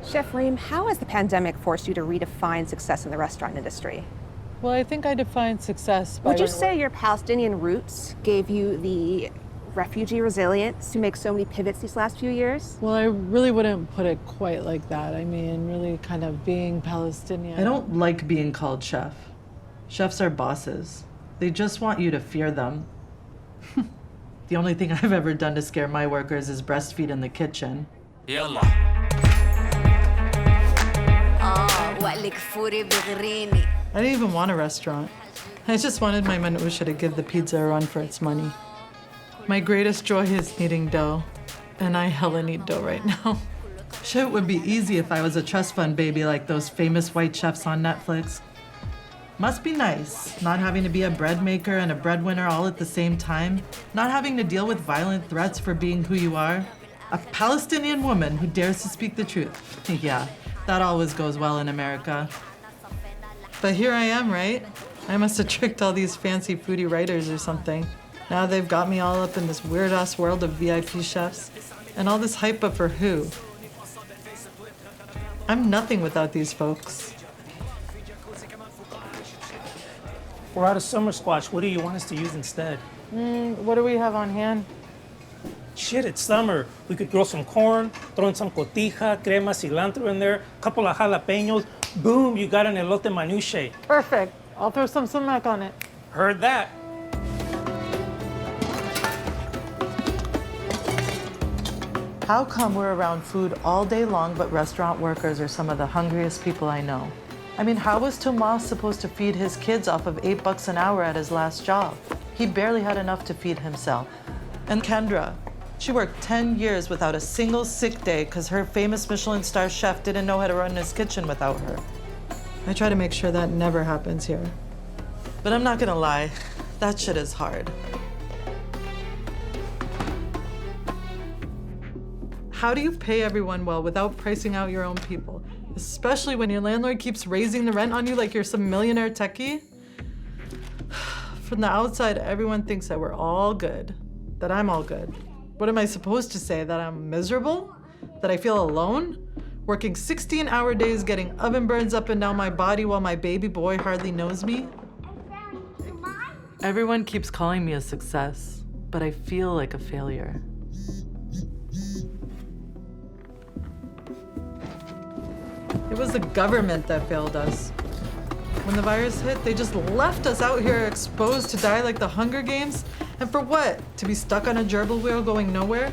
Chef Reem, how has the pandemic forced you to redefine success in the restaurant industry? Well, I think I define success by... Would you say your Palestinian roots gave you the refugee resilience to make so many pivots these last few years? Well, I really wouldn't put it quite like that. I mean, really kind of being Palestinian. I don't like being called chef. Chefs are bosses. They just want you to fear them. The only thing I've ever done to scare my workers is breastfeed in the kitchen. يلا. I didn't even want a restaurant. I just wanted my manusha to give the pizza a run for its money. My greatest joy is kneading dough, and I hella need dough right now. Shit would be easy if I was a trust fund baby like those famous white chefs on Netflix. Must be nice, not having to be a bread maker and a breadwinner all at the same time, not having to deal with violent threats for being who you are. A Palestinian woman who dares to speak the truth. Yeah, that always goes well in America. But here I am, right? I must have tricked all these fancy foodie writers or something. Now they've got me all up in this weird-ass world of VIP chefs. And all this hype up for who? I'm nothing without these folks. We're out of summer squash. What do you want us to use instead? What do we have on hand? Shit, it's summer. We could grow some corn, throw in some cotija, crema, cilantro in there, couple of jalapenos. Boom, you got an elote manuche. Perfect. I'll throw some sumac on it. Heard that. How come we're around food all day long, but restaurant workers are some of the hungriest people I know? I mean, how was Tomas supposed to feed his kids off of $8 an hour at his last job? He barely had enough to feed himself. And Kendra, she worked 10 years without a single sick day because her famous Michelin star chef didn't know how to run his kitchen without her. I try to make sure that never happens here. But I'm not gonna lie, that shit is hard. How do you pay everyone well without pricing out your own people? Especially when your landlord keeps raising the rent on you like you're some millionaire techie? From the outside, everyone thinks that we're all good, that I'm all good. What am I supposed to say, that I'm miserable? That I feel alone? Working 16-hour days, getting oven burns up and down my body while my baby boy hardly knows me? Everyone keeps calling me a success, but I feel like a failure. It was the government that failed us. When the virus hit, they just left us out here exposed to die like the Hunger Games. And for what? To be stuck on a gerbil wheel going nowhere?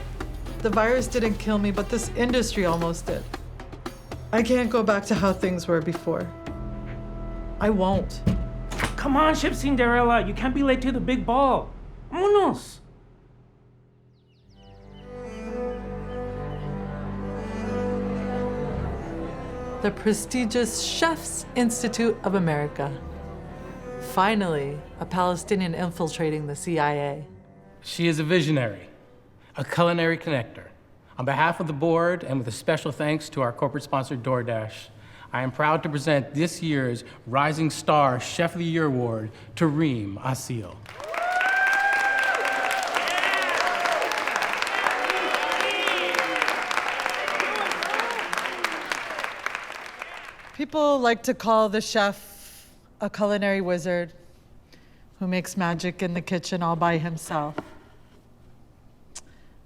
The virus didn't kill me, but this industry almost did. I can't go back to how things were before. I won't. Come on, Chef Cinderella. You can't be late to the big ball. Vámonos. The prestigious Chefs Institute of America. Finally, a Palestinian infiltrating the CIA. She is a visionary, a culinary connector. On behalf of the board and with a special thanks to our corporate sponsor, DoorDash, I am proud to present this year's Rising Star Chef of the Year Award to Reem Assil. People like to call the chef a culinary wizard who makes magic in the kitchen all by himself.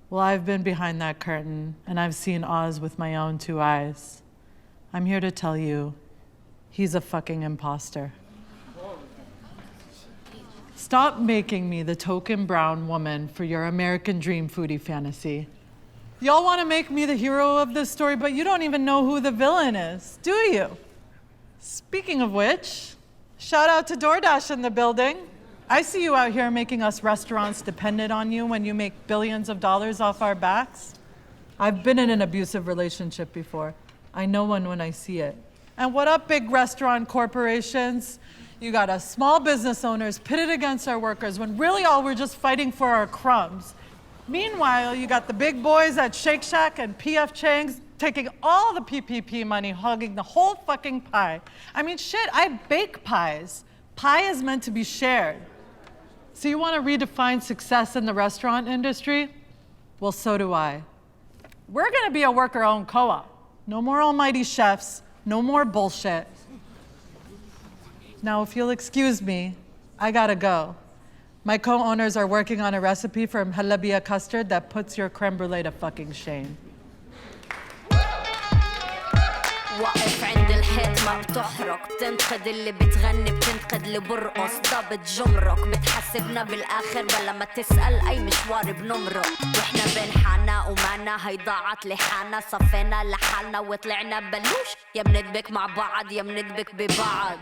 Well, I've been behind that curtain and I've seen Oz with my own 2 eyes. I'm here to tell you, he's a fucking imposter. Stop making me the token brown woman for your American dream foodie fantasy. Y'all want to make me the hero of this story, but you don't even know who the villain is, do you? Speaking of which, shout out to DoorDash in the building. I see you out here making us restaurants dependent on you when you make billions of dollars off our backs. I've been in an abusive relationship before. I know one when I see it. And what up, big restaurant corporations? You got us small business owners pitted against our workers when really all we're just fighting for are crumbs. Meanwhile, you got the big boys at Shake Shack and PF Chang's taking all the PPP money, hogging the whole fucking pie. I mean, shit, I bake pies. Pie is meant to be shared. So you want to redefine success in the restaurant industry? Well, so do I. We're going to be a worker-owned co-op. No more almighty chefs, no more bullshit. Now, if you'll excuse me, I gotta go. My co-owners are working on a recipe for mhalabia custard that puts your creme brulee to fucking shame. واقف عند الحيط ما بتحرق بتنتقد اللي بتغني بتنتقد اللي برقص ضابط جمرك بتحسبنا بالاخر بلا ما تسأل اي مشوار بنمرق واحنا بين حانا ومعنا هي ضاعت لحالنا صفينا لحالنا وطلعنا بلوش يا بندبك مع بعض يا بندبك ببعض